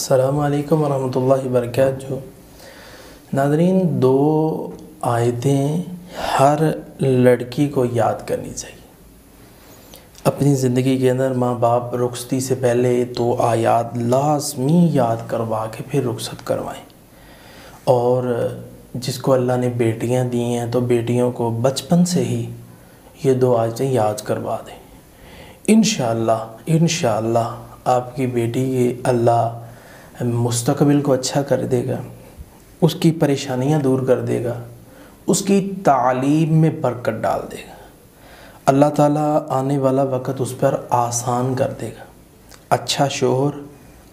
السلام علیکم ورحمۃ اللہ وبرکاتہ۔ ناظرین، دو آیتیں ہر لڑکی کو یاد کرنی چاہیے۔ اپنی زندگی کے اندر ماں باپ رخصتی سے پہلے تو آیات لازمی یاد کروا کے پھر رخصت کروائیں، اور جس کو اللہ نے بیٹیاں دی ہیں تو بیٹیوں کو بچپن سے ہی یہ دو آیتیں یاد کروا دیں۔ انشاءاللہ آپ کی بیٹی کی اللہ مستقبل کو اچھا کر دے گا، اس کی پریشانیاں دور کر دے گا، اس کی تعلیم میں برکت ڈال دے گا۔ اللہ تعالیٰ آنے والا وقت اس پر آسان کر دے گا۔ اچھا شوہر،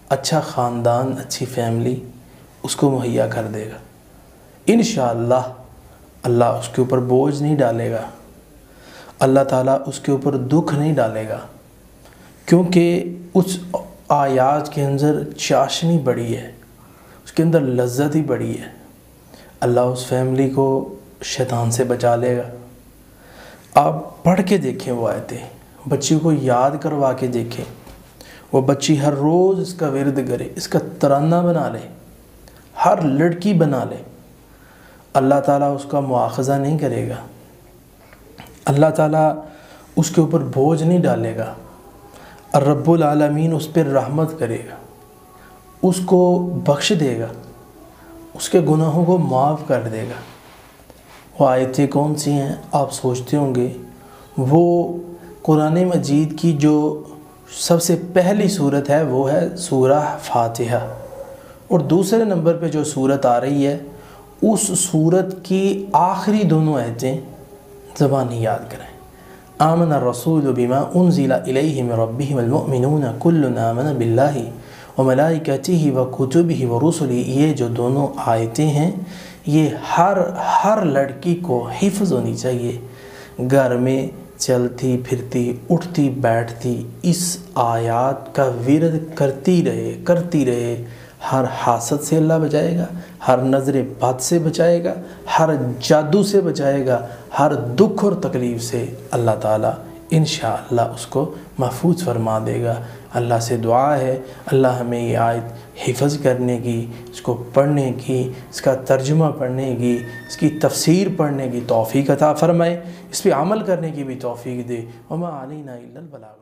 اچھا خاندان، اچھی فیملی اس کو مہیا کر دے گا۔ انشاءاللہ اللہ اس کے اوپر بوجھ نہیں ڈالے گا، اللہ تعالیٰ اس کے اوپر دکھ نہیں ڈالے گا، کیونکہ اس آیات کے اندر چاشنی بڑی ہے، اس کے اندر لذت ہی بڑی ہے۔ اللہ اس فیملی کو شیطان سے بچا لے گا۔ آپ پڑھ کے دیکھیں وہ آیتیں، بچی کو یاد کروا کے دیکھیں، وہ بچی ہر روز اس کا ورد کرے، اس کا ترانہ بنا لے، ہر لڑکی بنا لے۔ اللہ تعالیٰ اس کا مواخذہ نہیں کرے گا، اللہ تعالیٰ اس کے اوپر بوجھ نہیں ڈالے گا، رب العالمین اس پر رحمت کرے گا، اس کو بخش دے گا، اس کے گناہوں کو معاف کر دے گا۔ وہ آیتیں کون سی ہیں آپ سوچتے ہوں گے؟ وہ قرآن مجید کی جو سب سے پہلی صورت ہے وہ ہے سورہ فاتحہ، اور دوسرے نمبر پہ جو صورت آ رہی ہے اس صورت کی آخری دونوں آیتیں زبانی یاد کریں۔ آمن الرسول بما انزل الیہ من ربہ والمؤمنون کل آمن باللہ وملائکتہ وکتبہ ورسلہ، یہ جو دونوں آیتیں ہیں یہ ہر لڑکی کو حفظ ہونی چاہیے۔ گھر میں چلتی پھرتی اٹھتی بیٹھتی اس آیات کا ورد کرتی رہے۔ ہر حاسد سے اللہ بچائے گا، ہر نظر بد سے بچائے گا، ہر جادو سے بچائے گا، ہر دکھ اور تکلیف سے اللہ تعالیٰ انشاءاللہ اس کو محفوظ فرما دے گا۔ اللہ سے دعا ہے اللہ ہمیں یہ آیت حفظ کرنے کی، اس کو پڑھنے کی، اس کا ترجمہ پڑھنے کی، اس کی تفسیر پڑھنے کی توفیق عطا فرمائے، اس پہ عمل کرنے کی بھی توفیق دے۔ وما علینا الا البلاغ۔